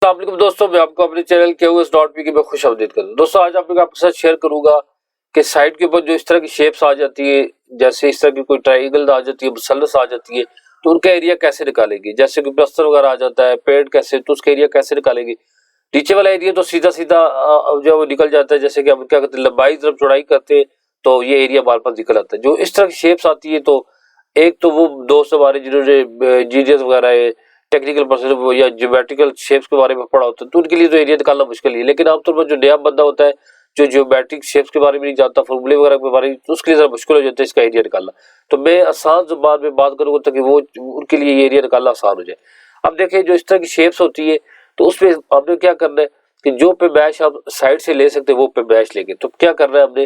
अस्सलाम दोस्तों, मैं आपको अपने चैनल KOS.P की मैं खुश आमदीद करूँ। दोस्तों आज आपके साथ शेयर करूंगा कि साइड के ऊपर जो इस तरह की शेप्स आ जाती है, जैसे इस तरह की कोई ट्रायंगल आ जाती है, मुसल्लस आ जाती है, तो उनका एरिया कैसे निकालेंगे। जैसे कि प्लस्तर वगैरह आ जाता है, पेड़ कैसे, तो उसका एरिया कैसे निकालेंगे। नीचे वाला एरिया तो सीधा सीधा जो वो निकल जाता है। जैसे कि हम क्या करते हैं, लंबाई तरफ चौड़ाई करते हैं तो ये एरिया बार बार निकल आता है। जो इस तरह की शेप्स आती है, तो एक तो वो दोस्त हमारे जिन्होंने जीनियस वगैरह है, टेक्निकल पर्सन या ज्योमेट्रिकल शेप्स के बारे में पढ़ा होता है, तो उनके लिए तो एरिया निकालना मुश्किल है। लेकिन आमतौर पर जो नया बंदा होता है, जो ज्योमेट्रिक शेप्स के बारे में नहीं जानता, फॉर्मूले वगैरह के बारे में, तो उसके लिए जरा मुश्किल हो जाता है इसका एरिया निकालना। तो मैं आसान जुबान में बात करूंगा ताकि वो उनके लिए ये एरिया निकालना आसान हो जाए। अब देखिए, जो इस तरह की शेप्स होती है, तो उसमें आपने क्या करना है कि जो पे मैश आप साइड से ले सकते हैं वो पे मैश लेंगे। तो क्या करना है हमने,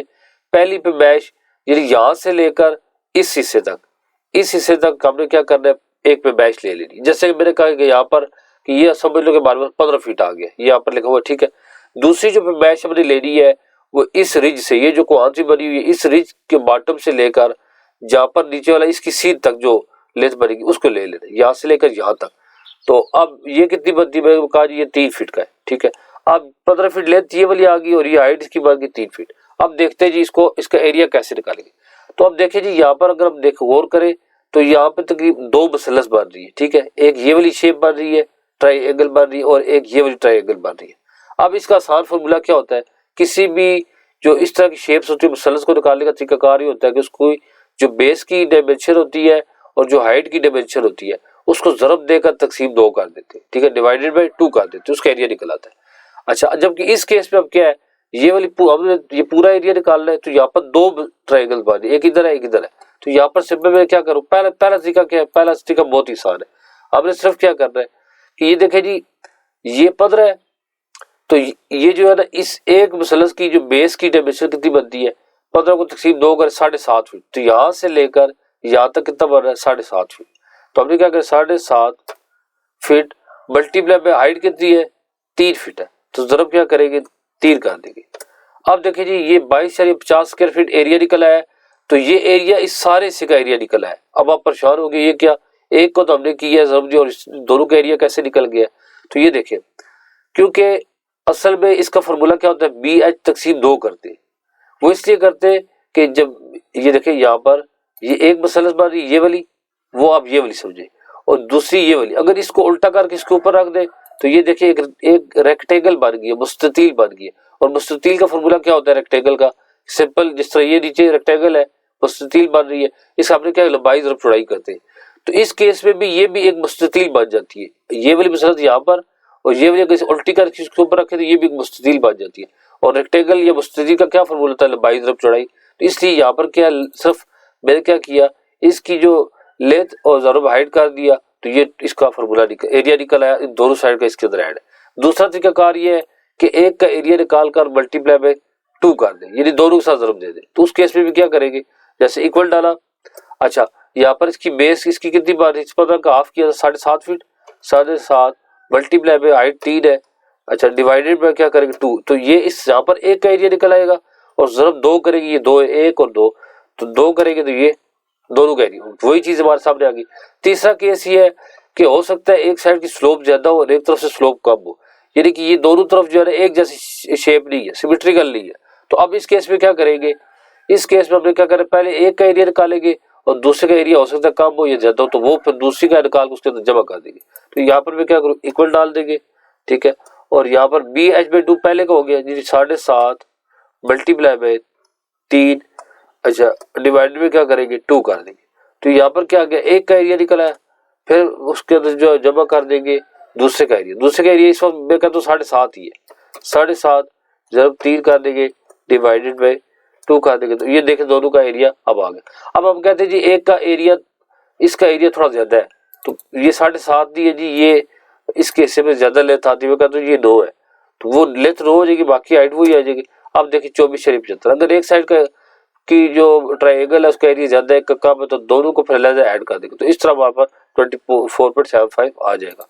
पहली पे मैश यानी यहाँ से लेकर इस हिस्से तक हमने क्या करना है, एक पे मैश ले लेनी। जैसे मैंने कहा कि यहाँ पर कि ये समझ लो कि हमारे पास 15 फीट आ गया, यहाँ पर लिखा हुआ, ठीक है। दूसरी जो पे मैश हमने लेनी है वो इस रिज से, ये जो कौन बनी हुई है, इस रिज के बॉटम से लेकर जहाँ पर नीचे वाला इसकी सीध तक जो लेंथ बनेगी उसको ले लेना, यहाँ से लेकर यहाँ तक। तो अब ये कितनी बनती है, मैंने कहा जी ये 3 फीट का है, ठीक है। अब 15 फीट लेंथ ये वाली आ गई और ये हाइट इसकी बन गई 3 फीट। अब देखते हैं जी इसका एरिया कैसे निकालेंगे। तो अब देखिए जी, यहाँ पर अगर हम गौर करें तो यहाँ पे तकरीबन 2 मसलस बन रही है, ठीक है। एक ये वाली शेप बन रही है, ट्रायंगल बन रही है, और एक ये वाली ट्रायंगल बन रही है। अब इसका आसान फॉर्मूला क्या होता है, किसी भी जो इस तरह की शेप्स होती है, मसलस को निकालने का तरीकाकार ये होता है कि उसको जो बेस की डायमेंशन होती है और जो हाइट की डायमेंशन होती है उसको ज़रब देकर तकसीम 2 कर देते हैं, ठीक है, डिवाइडेड बाई 2 कर देते हैं, उसका एरिया निकल आता है। अच्छा, जबकि इस केस में अब क्या है, ये वाली हमने ये पूरा एरिया निकालना है, तो यहाँ पर 2 ट्रायंगल बन रही है, एक इधर है एक इधर है। तो यहाँ पर सिंपल मैं क्या करूँ, पहला तरीका क्या है, पहला तरीका बहुत ही आसान है। हमने सिर्फ क्या करना है कि ये देखें जी, ये 15 है, तो ये जो है ना, इस एक मसलस की जो बेस की डायमेंशन कितनी बनती है, 15 को तकसीम 2 कर 7.5 फीट। तो यहाँ से लेकर यहाँ तक कितना बन रहा है, 7.5 फीट। तो हमने क्या करें, 7.5 फीट मल्टीप्लाई में हाइट कितनी है, 3 फीट है, तो जरूर क्या करेंगे, 3 कर देंगे। अब देखिए जी, ये 22.50 स्क्वायर फीट एरिया निकला है। तो ये एरिया इस सारे हिस्से का एरिया निकला है। अब आप परेशान हो गए, ये क्या, एक को तो हमने किया है समझिए, और दोनों का एरिया कैसे निकल गया। तो ये देखिए, क्योंकि असल में इसका फॉर्मूला क्या होता है, BH तकसीम 2 करते हैं। वो इसलिए करते हैं कि जब ये देखिए यहाँ पर ये एक मसलस बन रही है, ये वाली, वो आप ये वाली समझे, और दूसरी ये वाली, अगर इसको उल्टा करके इसके ऊपर रख दे तो ये देखिए एक रेक्टेंगल बन गई है, मुस्ततील बन गई है। और मुस्ततील का फॉर्मूला क्या होता है रेक्टेंगल का, सिंपल, जिस तरह ये नीचे रेक्टेंगल है, मुस्ततील बन रही है, इसका हमने क्या लंबाई तरफ चौड़ाई करते हैं। तो इस केस में भी ये भी एक मुस्ततील बन जाती है, ये वाली मसलस यहाँ पर, और ये वाली अगर उल्टी करके इसके ऊपर रखे तो ये भी एक मुस्ततील बन जाती है। और रेक्टेंगल या मुस्ततील का क्या फॉर्मूला होता है, लंबाई तरफ चौड़ाई। तो इसलिए यहाँ पर क्या, सिर्फ मैंने क्या किया, इसकी जो लेंथ और ज़रूर हाइट कर दिया, तो ये इसका फॉर्मूला एरिया निकल आया, इन दोनों साइड का इसके अंदर ऐड है। दूसरा तरीकाकार ये है कि एक का एरिया निकाल कर मल्टीप्लाई में 2 कर दें, यानी दोनों के साथ ज़रूर दे दें। तो उस केस में भी क्या करेंगे, जैसे इक्वल डाला, अच्छा यहाँ पर इसकी बेस इसकी कितनी बार, इस पर का हाफ किया 7.5 फीट, 7.5 मल्टीप्लाई में हाइट 3 है, अच्छा डिवाइडेड बाय क्या करेंगे 2। तो ये इस यहाँ पर एक का एरिया निकल आएगा, और ज़रूर 2 करेंगे, ये 2 1 और 2, तो 2 करेंगे तो ये दोनों का एरिया, वही चीज हमारे सामने आ गई। तीसरा केस ये है कि हो सकता है एक साइड की स्लोप ज्यादा हो और एक तरफ से स्लोप कम हो, यानी कि ये दोनों तरफ जो है एक जैसी शेप नहीं है, सिमेट्रिकल नहीं है। तो अब इस केस में क्या करेंगे, इस केस में हमने क्या करें, पहले एक का एरिया निकालेंगे और दूसरे का एरिया हो सकता है कम हो या ज्यादा हो, तो वो फिर दूसरी का निकाल उसके अंदर जमा कर देंगे। तो यहाँ पर मैं क्या करूँ, इक्वल डाल देंगे, ठीक है। और यहाँ पर BH/2 पहले का हो गया, 7.5 मल्टीप्लाई बाय 3, अच्छा डिवाइड में क्या करेंगे 2 कर देंगे। तो यहाँ पर क्या आ गया, एक का एरिया निकला है, फिर उसके अंदर जो जमा कर देंगे दूसरे का एरिया इस वक्त मैं कहता हूँ 7.5 ही है, 7.5 जब 3 कर देंगे डिवाइडेड बाय 2 कर देंगे, तो ये देखें दोनों का एरिया अब आ गया। अब हम कहते हैं जी एक का एरिया, इसका एरिया थोड़ा ज्यादा है, तो ये 7.5 दी है जी, ये इसके हिस्से में ज्यादा लेंथ आती है, मैं कहता हूँ ये 2 है, तो वो लेंथ 2 हो जाएगी, बाकी हाइट वही आ जाएगी। अब देखिए 24.75, अगर एक साइड का की जो ट्रायंगल है उसका एरिया ज्यादा है, कम है, तो दोनों को फिर अलग ऐड कर देंगे, तो इस तरह वहां पर 24.75 आ जाएगा।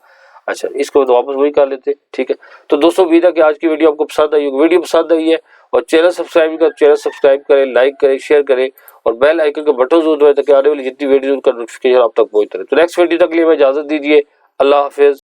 अच्छा, इसको तो वापस वही कर लेते, ठीक है। तो दोस्तों उम्मीद है कि आज की वीडियो आपको पसंद आई होगी। वीडियो पसंद आई है और चैनल सब्सक्राइब करें, लाइक करें, शेयर करें और बेल आइकन का बटन जरूर दबाएं ताकि आने वाली जितनी वीडियो उनका नोटिफिकेशन आप तक पहुंचता रहे। तो नेक्स्ट वीडियो तक के लिए मैं इजाजत दीजिए, अल्लाह हाफिज।